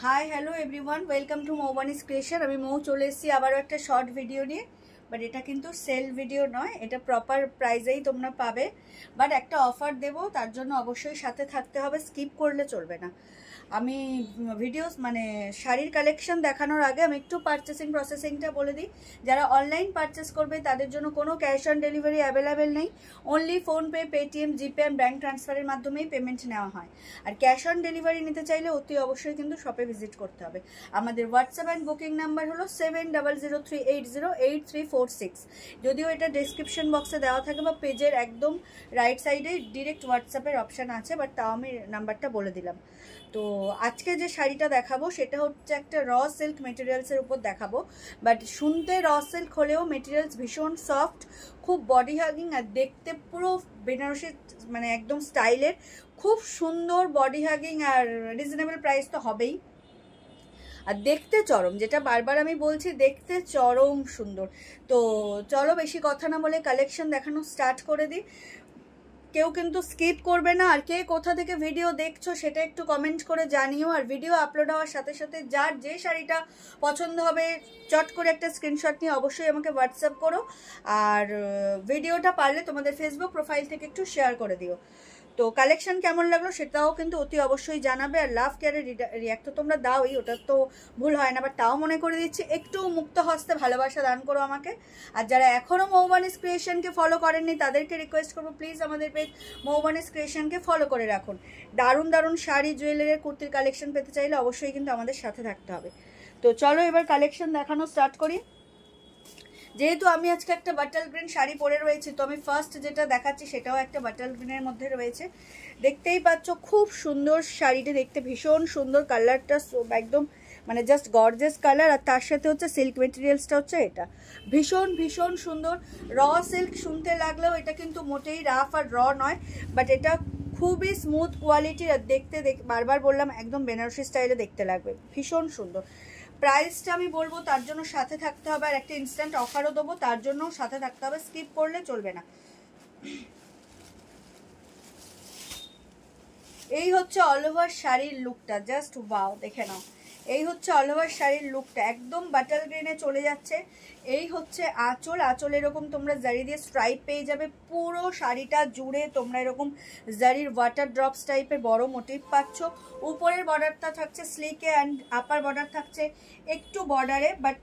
High hello everyone, welcome to Moubani's creation. আমি মৌ চলে এসেছি আবারও একটা শর্ট ভিডিও নিয়ে। বাট এটা কিন্তু সেল ভিডিও নয়, এটা প্রপার প্রাইজেই তোমরা পাবে। বাট একটা অফার দেবো, তার জন্য অবশ্যই সাথে থাকতে হবে, স্কিপ করলে চলবে না। আমি ভিডিওস মানে শাড়ির কালেকশন দেখানোর আগে আমি একটু পারচেসিং প্রসেসিংটা বলে দিই। যারা অনলাইন পারচেস করবে তাদের জন্য কোনো ক্যাশ অন ডেলিভারি অ্যাভেলেবেল নেই। Only PhonePe, Paytm, GPay and bank ট্রান্সফারের মাধ্যমেই পেমেন্ট নেওয়া হয়। আর ক্যাশ অন ডেলিভারি নিতে চাইলে অতি অবশ্যই কিন্তু শপে ভিজিট করতে হবে। আমাদের হোয়াটসঅ্যাপ অ্যান্ড বুকিং নাম্বার হলো 7003808346। যদিও এটা ডেসক্রিপশন বক্সে দেওয়া থাকে বা পেজের একদম রাইট সাইডে ডিরেক্ট হোয়াটসঅ্যাপের অপশান আছে, বাট তাও আমি নাম্বারটা বলে দিলাম। তো আজকে যে শাড়িটা দেখাবো সেটা হচ্ছে একটা র সিল্ক মেটেরিয়ালসের উপর দেখাবো। বাট শুনতে র সিল্ক হলেও মেটেরিয়ালস ভীষণ সফট, খুব বডি হাগিং, আর দেখতে পুরো বেনারসি মানে একদম স্টাইলের, খুব সুন্দর বডি হাগিং, আর রিজনেবল প্রাইস তো হবেই। আর দেখতে চরম, যেটা বারবার আমি বলছি, দেখতে চরম সুন্দর। তো চলো বেশি কথা না বলে কালেকশন দেখানো স্টার্ট করে দিই। কেউ কিন্তু স্কিপ করবে না। আর কে কোথা থেকে ভিডিও দেখছো সেটা একটু কমেন্ট করে জানিও। আর ভিডিও আপলোড হওয়ার সাথে সাথে যার যে শাড়িটা পছন্দ হবে চট করে একটা স্ক্রিনশট নিয়ে অবশ্যই আমাকে হোয়াটসঅ্যাপ করো। আর ভিডিওটা পারলে তোমাদের ফেসবুক প্রোফাইল থেকে একটু শেয়ার করে দিও। তো কালেকশন কেমন লাগলো সেটাও কিন্তু অতি অবশ্যই জানাবে। আর লাভ কেয়ারের রিয়াক্ট তো তোমরা দাওই, ওটা তো ভুল হয় না, বাট তাও মনে করে দিচ্ছি, একটু মুক্ত হস্তে ভালোবাসা দান করো আমাকে। আর যারা এখনও মৌবানিস ক্রিয়েশনকে ফলো করেননি তাদেরকে রিকোয়েস্ট করবো, প্লিজ আমাদের পেজ মৌবানিস ক্রিয়েশনকে ফলো করে রাখুন। দারুণ দারুণ শাড়ি, জুয়েলারি, কুর্তির কালেকশন পেতে চাইলে অবশ্যই কিন্তু আমাদের সাথে থাকতে হবে। তো চলো এবার কালেকশন দেখানো স্টার্ট করি। যেহেতু আমি আজকে একটা বাটাল গ্রিন শাড়ি পরে রয়েছি, তো আমি ফার্স্ট যেটা দেখাচ্ছি সেটাও একটা বাটাল গ্রিনের মধ্যে রয়েছে। দেখতেই পাচ্ছ খুব সুন্দর শাড়িটা, দেখতে ভীষণ সুন্দর, কালারটা একদম মানে জাস্ট গর্জিয়াস কালার। আর তার সাথে হচ্ছে সিল্ক মেটেরিয়ালসটা হচ্ছে এটা ভীষণ ভীষণ সুন্দর। র সিল্ক শুনতে লাগলেও এটা কিন্তু মোটেই রাফ আর র নয়, বাট এটা খুবই স্মুথ কোয়ালিটির। আর দেখতে বারবার বললাম একদম বেনারসি স্টাইলে দেখতে লাগবে, ভীষণ সুন্দর। প্রাইসটা আমি বলবো, তার জন্য সাথে থাকতে হবে। আর একটা ইনস্ট্যান্ট অফারও দেবো, তার জন্য সাথে থাকতে হবে, স্কিপ করলে চলবে না। এই হচ্ছে অল ওভার শাড়ির লুকটা, জাস্ট ওয়াও, দেখে নাও। এই হচ্ছে অল ওভার শাড়ির লুকটা, একদম বাটাল গ্রিনে চলে যাচ্ছে। এই হচ্ছে আঁচল, আঁচল এরকম তোমরা জারি দিয়ে স্ট্রাইপ পেয়ে যাবে। পুরো শাড়িটা জুড়ে তোমরা এরকম জারির ওয়াটার ড্রপস টাইপের বড় মোটিভ পাচ্ছ। উপরের বর্ডারটা থাকছে স্লিকে, অ্যান্ড আপার বর্ডার থাকছে একটু বর্ডারে, বাট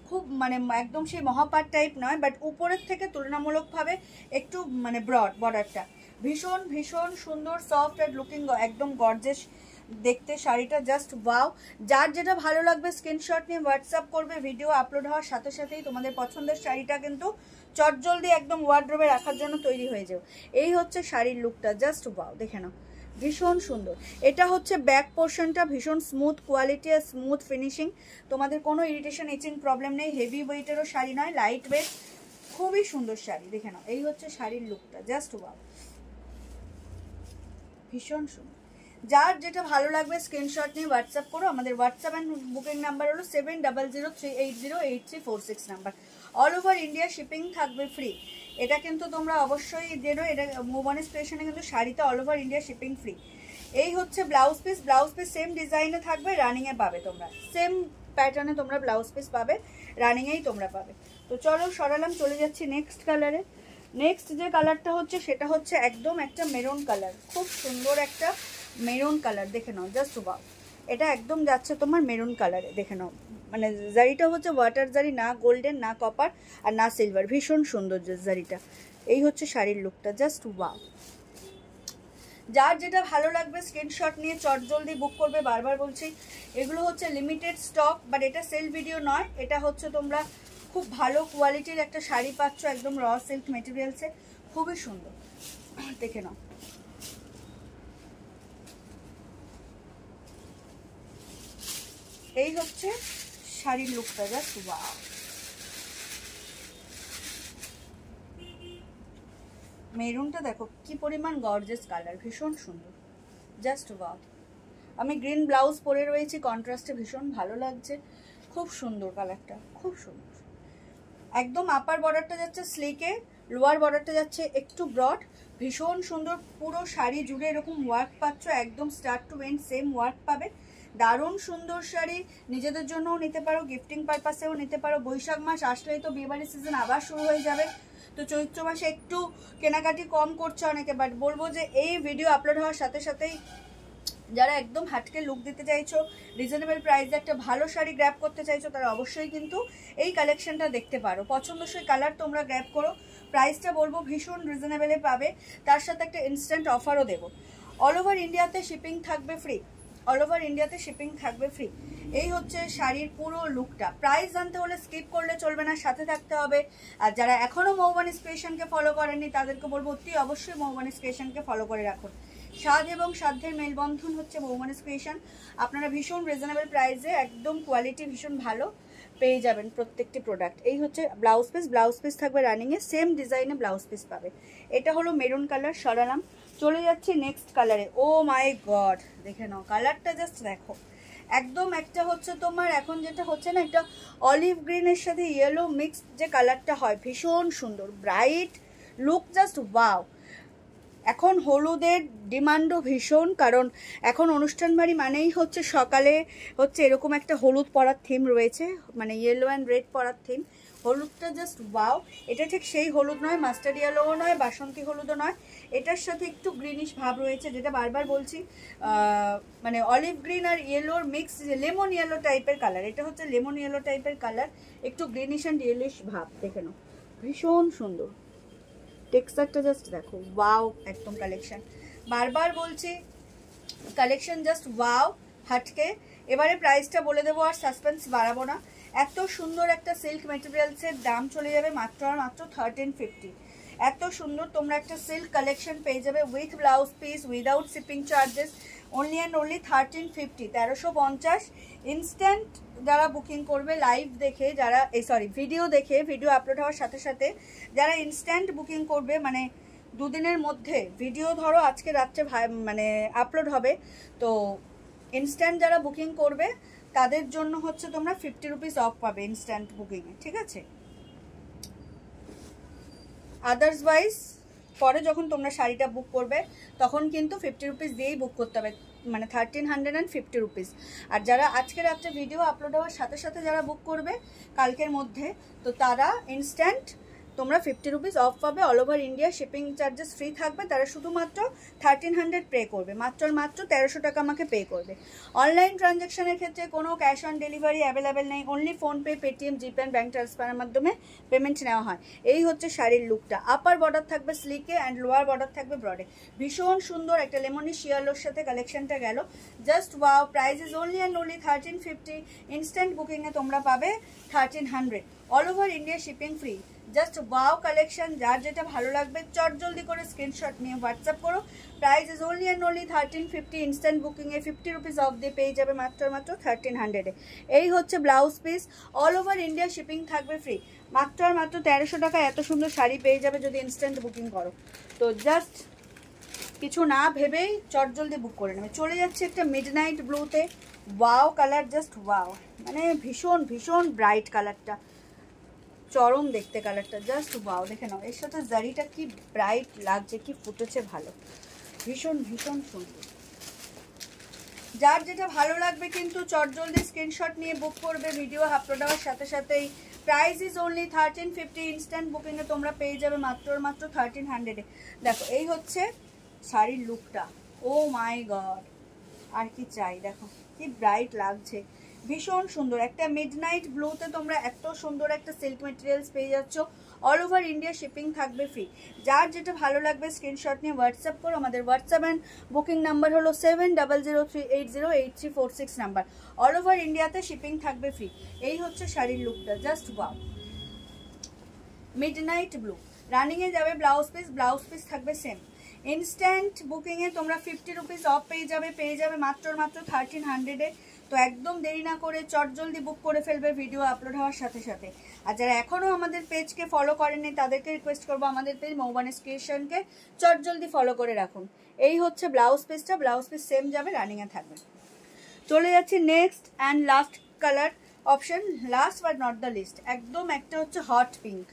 খুব মানে একদম সেই মহাপাট টাইপ নয়, বাট উপরের থেকে তুলনামূলকভাবে একটু মানে ব্রড বর্ডারটা। ভীষণ ভীষণ সুন্দর, সফট আর লুকিং একদম গর্জিয়াস দেখতে শাড়িটা, জাস্ট ওয়াও। যার যেটা ভালো লাগবে স্ক্রিনশট নিয়ে হোয়াটসঅ্যাপ করবে। ভিডিও আপলোড হওয়ার সাথে সাথেই তোমাদের পছন্দের শাড়িটা কিন্তু চটজলদি একদম ওয়ার্ড্রোবে রাখার জন্য তৈরি হয়ে যাও। এই হচ্ছে শাড়ির লুকটা, জাস্ট ওয়াও, দেখে নাও, ভীষণ সুন্দর। এটা হচ্ছে ব্যাক পোর্শনটা, ভীষণ স্মুথ কোয়ালিটি আর স্মুথ ফিনিশিং। তোমাদের কোনো ইরিটেশন, ইচিং প্রবলেম নেই। হেভি ওয়েটেরও শাড়ি নয়, লাইট ওয়েট, খুবই সুন্দর শাড়ি, দেখে নাও। এই হচ্ছে শাড়ির লুকটা, জাস্ট ওয়াও, ভীষণ সুন্দর। যার যেটা ভালো লাগবে স্ক্রিনশট নিয়ে হোয়াটসঅ্যাপ করো। আমাদের হোয়াটসঅ্যাপ অ্যান্ড বুকিং নাম্বার হলো 7003808346 number. All over India shipping থাকবে ফ্রি। এটা কিন্তু তোমরা অবশ্যই জেনো, এটা মৌবানিস ক্রিয়েশনে কিন্তু শাড়িতে all over India shipping free. এই হচ্ছে blouse piece, blouse piece same ডিজাইনে থাকবে, রানিংয়ে পাবে তোমরা, সেম প্যাটার্নে তোমরা ব্লাউজ পিস পাবে, রানিংয়েই তোমরা পাবে। তো চলো সরালাম, চলে যাচ্ছি নেক্সট কালারে। নেক্সট যে কালারটা হচ্ছে সেটা হচ্ছে একদম একটা মেরুন কালার, খুব সুন্দর একটা মেরুন কালার, দেখে নাও, জাস্ট ওয়াও। এটা একদম যাচ্ছে তোমার মেরুন কালারে, দেখে নাও। মানে জারিটা হচ্ছে ওয়াটার জারি, না গোল্ডেন, না কপার, আর না সিলভার, ভীষণ সুন্দর জারিটা। এই হচ্ছে শাড়ির লুকটা, জাস্ট ওয়াও। যার যেটা ভালো লাগবে স্ক্রিনশট নিয়ে চটজলদি বুক করবে। বারবার বলছি এগুলো হচ্ছে লিমিটেড স্টক, বাট এটা সেল ভিডিও নয়। এটা হচ্ছে তোমরা খুব ভালো কোয়ালিটির একটা শাড়ি পাচ্ছ, একদম র সিল্ক মেটেরিয়ালসে, খুবই সুন্দর, দেখে নাও। এই হচ্ছে শাড়ির লুকটা, জাস্ট ওয়াও। মেরুনটা দেখো কি পরিমাণ গর্জিয়াস কালার, ভীষণ সুন্দর, জাস্ট ওয়াও। আমি গ্রিন ব্লাউজ পরে রয়েছি, কন্ট্রাস্টে ভীষণ ভালো লাগছে, খুব সুন্দর কালারটা, খুব সুন্দর। একদম আপার বর্ডারটা যাচ্ছে স্লিকে, লোয়ার বর্ডারটা যাচ্ছে একটু ব্রড, ভীষণ সুন্দর। পুরো শাড়ি জুড়ে এরকম ওয়ার্ক পাচ্ছ, একদম start to end same work পাবে। দারুণ সুন্দর শাড়ি, নিজেদের জন্যও নিতে পারো, গিফটিং পারপাসেও নিতে পারো। বৈশাখ মাস আসলেই তো বিয়েবাড়ির সিজন আবার শুরু হয়ে যাবে, তো চৈত্র মাসে একটু কেনাকাটি কম করছে অনেকে, বাট বলবো যে এই ভিডিও আপলোড হওয়ার সাথে সাথেই যারা একদম হাটকে লুক দিতে চাইছো, রিজনেবল প্রাইসে একটা ভালো শাড়ি গ্র্যাব করতে চাইছো, তারা অবশ্যই কিন্তু এই কালেকশনটা দেখতে পারো। পছন্দসই কালার তোমরা গ্র্যাব করো। প্রাইসটা বলবো ভীষণ রিজনেবলে পাবে, তার সাথে একটা ইনস্ট্যান্ট অফারও দেবো। অল ওভার ইন্ডিয়াতে শিপিং থাকবে ফ্রি, অল ওভার ইন্ডিয়াতে শিপিং থাকবে ফ্রি। এই হচ্ছে শাড়ির পুরো লুকটা। প্রাইস জানতে হলে স্কিপ করলে চলবে না, সাথে থাকতে হবে। আর যারা এখনও মৌবানিস ক্রিয়েশনকে ফলো করেননি তাদেরকে বলবো অতি অবশ্যই মৌবানিস ক্রিয়েশনকে ফলো করে রাখুন। স্বাদ এবং সাধ্যের মেলবন্ধন হচ্ছে মৌবানিস ক্রিয়েশন। আপনারা ভীষণ রিজনেবল প্রাইসে একদম কোয়ালিটি ভীষণ ভালো পেয়ে যাবেন প্রত্যেকটি প্রোডাক্ট। এই হচ্ছে ব্লাউজ পিস, ব্লাউজ পিস থাকবে রানিংয়ে, সেম ডিজাইনে ব্লাউজ পিস পাবে। এটা হলো মেরুন কালার, সরালাম। চলে যাচ্ছি নেক্সট কালারে। ও মাই গড, দেখে নাও কালারটা, জাস্ট দেখো। একদম একটা হচ্ছে তোমার এখন যেটা হচ্ছে না, একটা অলিভ গ্রিনের সাথে ইয়েলো মিক্স যে কালারটা হয়, ভীষণ সুন্দর ব্রাইট লুক, জাস্ট ওয়াও। এখন হলুদের ডিমান্ডও ভীষণ, কারণ এখন অনুষ্ঠান বাড়ি মানেই হচ্ছে সকালে হচ্ছে এরকম একটা হলুদ পরার থিম রয়েছে, মানে ইয়েলো অ্যান্ড রেড পরার থিম। হলুদটা জাস্ট ওয়াও। এটা ঠিক সেই হলুদ নয়, মাস্টার্ড ইয়েলোও নয়, বাসন্তী হলুদও নয়, এটার সাথে একটু গ্রিনিশ ভাব রয়েছে, যেটা বারবার বলছি মানে অলিভ গ্রিন আর ইয়েলোর মিক্স, লেমন ইয়েলো টাইপের কালার। এটা হচ্ছে লেমন ইয়েলো টাইপের কালার, একটু গ্রিনিশ অ্যান্ড ইয়েলিশ ভাব, দেখে নাও ভীষণ সুন্দর। টেক্সচারটা জাস্ট দেখো, ওয়াও একদম কালেকশন। বারবার বলছি কালেকশন জাস্ট ওয়াও হাটকে। এবারে প্রাইসটা বলে দেবো, আর সাসপেন্স বাড়াবো না। এত সুন্দর একটা সিল্ক মেটেরিয়ালসের দাম চলে যাবে মাত্র আর মাত্র 1350। এত সুন্দর তোমরা একটা সিল্ক কালেকশন পেয়ে যাবে with blouse piece, without shipping charges, only and only 1350, 1350। Instant যারা বুকিং করবে লাইভ দেখে, যারা ভিডিও দেখে, ভিডিও আপলোড হওয়ার সাথে সাথে যারা ইনস্ট্যান্ট বুকিং করবে, মানে দুদিনের মধ্যে ভিডিও ধরো আজকে রাত্রে মানে আপলোড হবে, তো ইনস্ট্যান্ট যারা বুকিং করবে তাদের জন্য হচ্ছে তোমরা 50 রুপিস অফ পাবে ইনস্ট্যান্ট বুকিংয়ে, ঠিক আছে? আদার্সওয়াইজ পরে যখন তোমরা শাড়িটা বুক করবে তখন কিন্তু 50 রুপিস দিয়েই বুক করতে হবে, মানে 1350 রুপিস। আর যারা আজকে রাত্রে ভিডিও আপলোড হওয়ার সাথে সাথে যারা বুক করবে কালকের মধ্যে, তো তারা ইনস্ট্যান্ট তোমরা 50 রুপিস অফ পাবে। All over India shipping charges free থাকবে, তারা শুধুমাত্র 1300 পে করবে, মাত্র 1300 টাকা আমাকে পে করবে। অনলাইন ট্রানজ্যাকশনের ক্ষেত্রে কোনো ক্যাশ অন ডেলিভারি অ্যাভেলেবেল নেই, only PhonePe, Paytm, GPay and bank ট্রান্সফারের মাধ্যমে পেমেন্ট নেওয়া হয়। এই হচ্ছে শাড়ির লুকটা। আপার বর্ডার থাকবে স্লিকে অ্যান্ড লোয়ার বর্ডার থাকবে ব্রডে, ভীষণ সুন্দর একটা লেমনি শিয়ালোর সাথে কালেকশনটা গেল, just wow. Price is only and only 1350। Instant বুকিংয়ে তোমরা পাবে 1300, all over India shipping free. Just wow collection. যার যেটা ভালো লাগবে চট জলদি করে স্ক্রিনশট নিয়ে হোয়াটসঅ্যাপ করো। Price is only and only 1350। Instant বুকিংয়ে 50 রুপিস অফ দিয়ে পেয়ে যাবে মাত্র 1300-এ। এই হচ্ছে blouse piece, all over India shipping থাকবে ফ্রি, মাত্র 1300 টাকা এত সুন্দর শাড়ি পেয়ে যাবে যদি ইনস্ট্যান্ট বুকিং করো। তো জাস্ট কিছু না ভেবেই চট জলদি বুক করে নেবে। চলে যাচ্ছে একটা মিডনাইট ব্লুতে, ওয়াও কালার, জাস্ট ওয়াও, মানে ভীষণ ভীষণ ব্রাইট কালারটা, চরম দেখতে কালারটা, জাস্ট ওয়াও। দেখে নাও এর সাথে জারিটা কি ব্রাইট লাগছে, কি ফুটেছে ভালো, ভীষণ ভীষণ সুন্দর। যার যেটা ভালো লাগবে কিন্তু চট জলদি স্ক্রিনশট নিয়ে বুক করবে ভিডিও আপলোড হওয়ার সাথে সাথেই। Price is only 1350। ইনস্ট্যান্ট বুকিংয়ে তোমরা পেয়ে যাবে মাত্র 1300-এ। দেখো এই হচ্ছে শাড়ির লুকটা, ও মাই গড, আর কি চাই, দেখো কি ব্রাইট লাগছে, ভীষণ সুন্দর। একটা মিডনাইট ব্লুতে তোমরা এত সুন্দর একটা সিল্ক মেটেরিয়ালস পেয়ে যাচ্ছ, অল ওভার ইন্ডিয়া শিপিং থাকবে ফ্রি। যার যেটা ভালো লাগবে স্ক্রিনশট নিয়ে হোয়াটসঅ্যাপ করো। আমাদের হোয়াটসঅ্যাপ অ্যান্ড বুকিং নাম্বার হলো 7003808046 নাম্বার। অল ওভার ইন্ডিয়াতে শিপিং থাকবে ফ্রি। এই হচ্ছে শাড়ির লুকটা, জাস্ট ওয়াও, মিডনাইট ব্লু। রানিংয়ে যাবে ব্লাউজ পিস, ব্লাউজ পিস থাকবে সেম। ইনস্ট্যান্ট বুকিংয়ে তোমরা 50 রুপিস অফ পেয়ে যাবে মাত্র 1300-এ। তো একদম দেরি না করে চট জলদি বুক করে ফেলবে ভিডিও আপলোড হওয়ার সাথে সাথে। আর যারা এখনও আমাদের পেজকে ফলো করেননি তাদেরকে রিকোয়েস্ট করবো আমাদের পেজ মৌবানিস ক্রিয়েশনকে চট জলদি ফলো করে রাখুন। এই হচ্ছে ব্লাউজ পিসটা, ব্লাউজ পিস সেম যাবে, রানিংয়ে থাকবে। চলে যাচ্ছি next and last colour option, last but not the least, একদম একটা হচ্ছে হট পিঙ্ক,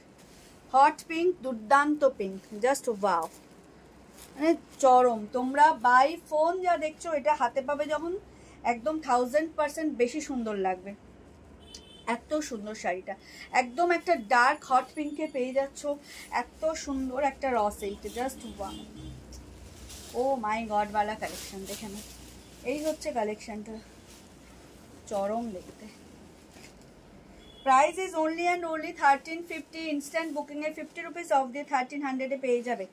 হট পিঙ্ক, দুর্দান্ত পিঙ্ক, জাস্ট ওয়াও, মানে চরম। তোমরা বাই ফোন যা দেখছো এটা হাতে পাবে যখন একদম 1000% বেশি সুন্দর লাগবে। এত সুন্দর শাড়িটা, একদম একটা ডার্ক হট পিঙ্কে পেয়ে যাচ্ছ, এত সুন্দর একটা র সিল্ক, জাস্ট ওয়াও। ও মাই গড वाला কালেকশন দেখে না, এই হচ্ছে কালেকশনটা, চরম দেখতে। Price is only and only 1350, instant booking এর 50 রুপিস অফ দিয়ে 1300 পেয়ে যাবে।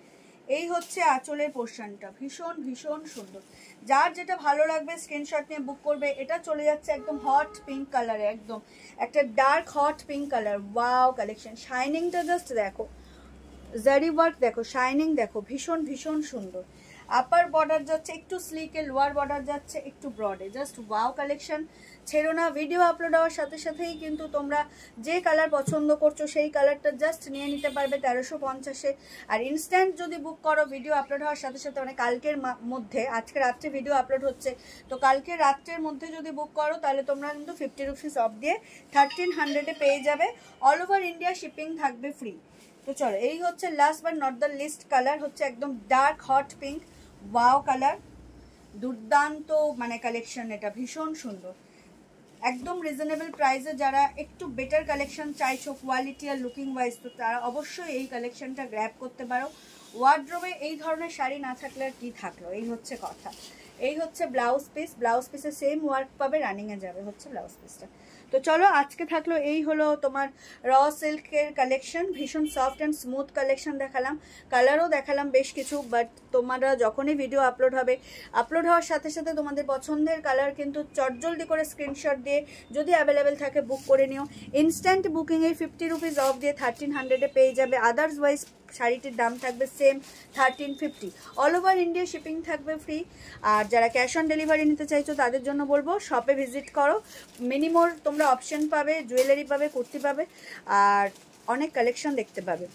এই হচ্ছে আঁচলের পোর্শনটা, ভীষণ ভীষণ সুন্দর। যার যেটা ভালো লাগবে স্ক্রিনশট নিয়ে বুক করবে। এটা চলে যাচ্ছে একদম হট পিঙ্ক কালারে, একদম একটা dark hot pink colour. Wow collection, শাইনিংটা জাস্ট দেখো, জারি ওয়ার্ক দেখো, শাইনিং দেখো, ভীষণ ভীষণ সুন্দর। আপার বর্ডার যাচ্ছে একটু স্লিকে, লোয়ার বর্ডার যাচ্ছে একটু ব্রডে, জাস্ট ওয়াও কালেকশন। ছেড়ো না, ভিডিও আপলোড হওয়ার সাথে সাথেই কিন্তু তোমরা যে কালার পছন্দ করছো সেই কালারটা জাস্ট নিয়ে নিতে পারবে 1350-এ। আর ইনস্ট্যান্ট যদি বুক করো ভিডিও আপলোড হওয়ার সাথে সাথে, মানে কালকের মধ্যে, আজকে রাত্রে ভিডিও আপলোড হচ্ছে, তো কালকে রাত্রের মধ্যে যদি বুক করো তাহলে তোমরা কিন্তু 50 রুপিস অফ দিয়ে 1300-এ পেয়ে যাবে। অল ওভার ইন্ডিয়া শিপিং থাকবে ফ্রি। তো চলো, এই হচ্ছে last but not the least colour, হচ্ছে একদম dark hot pink, wow colour, দুর্দান্ত মানে কালেকশন, এটা ভীষণ সুন্দর, একদম রিজনেবল প্রাইসে। যারা একটু বেটার কালেকশন চাইছো কোয়ালিটি আর লুকিং ওয়াইজ, তো তারা অবশ্যই এই কালেকশনটা গ্র্যাব করতে পারো। ওয়ার্ড্রোবে এই ধরনের শাড়ি না থাকলে আর কি থাকলো, এই হচ্ছে কথা। এই হচ্ছে ব্লাউজ পিস, ব্লাউজ পিসে সেম ওয়ার্ক পাবে, রানিংয়ে যাবে হচ্ছে ব্লাউজ পিসটা। তো চলো, আজকে থাকলো এই হলো তোমার র সিল্কের কালেকশন, ভীষণ সফট অ্যান্ড স্মুথ কালেকশন দেখালাম, কালারও দেখালাম বেশ কিছু। বাট তোমরা যখনই ভিডিও আপলোড হবে, আপলোড হওয়ার সাথে সাথে তোমাদের পছন্দের কালার কিন্তু চটজলদি করে স্ক্রিনশট দিয়ে যদি অ্যাভেলেবেল থাকে বুক করে নিও। ইনস্ট্যান্ট বুকিংয়ে 50 রুপিস অফ দিয়ে 1300-এ পেয়ে যাবে। আদার্সওয়াইজ শাড়িটির দাম থাকবে same 1350। All over India shipping থাকবে ফ্রি। আর যারা ক্যাশ অন ডেলিভারি নিতে চাইছো তাদের জন্য বলবো শপে ভিজিট করো, মিনিমোর তোমরা অপশন পাবে, জুয়েলারি পাবে, কুর্তি পাবে, আর অনেক কালেকশন দেখতে পাবে।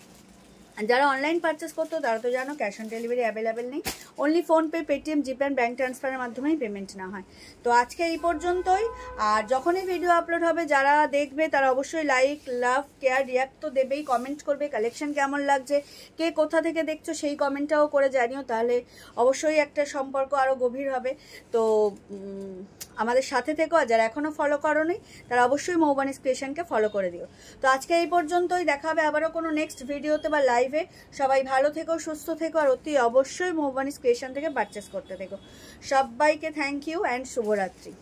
যারা অনলাইন পারচেস করতো তারা তো জানো ক্যাশ অন ডেলিভারি অ্যাভেলেবেল নেই, only PhonePe, Paytm, GPay and bank ট্রান্সফারের মাধ্যমেই পেমেন্ট না হয়। তো আজকে এই পর্যন্তই। আর যখনই ভিডিও আপলোড হবে যারা দেখবে তারা অবশ্যই লাইক, লাভ, কেয়ার, রিয়াক্ট তো দেবেই, কমেন্ট করবে কালেকশন কেমন লাগছে, কে কোথা থেকে দেখছো সেই কমেন্টটাও করে জানিও, তাহলে অবশ্যই একটা সম্পর্ক আরও গভীর হবে। তো আমাদের সাথে থেকো, আর যারা এখনও ফলো করোনি তারা অবশ্যই মৌবানিস ক্রিয়েশনকে ফলো করে দিও। তো আজকে এই পর্যন্তই, দেখা হবে আবারও কোনো নেক্সট ভিডিওতে বা লাইভে। সবাই ভালো থেকো, সুস্থ থেকো, আর অতি অবশ্যই মৌবানিস ক্রিয়েশন থেকে পারচেস করতে থেকো। সবাইকে থ্যাংক ইউ অ্যান্ড শুভরাত্রি।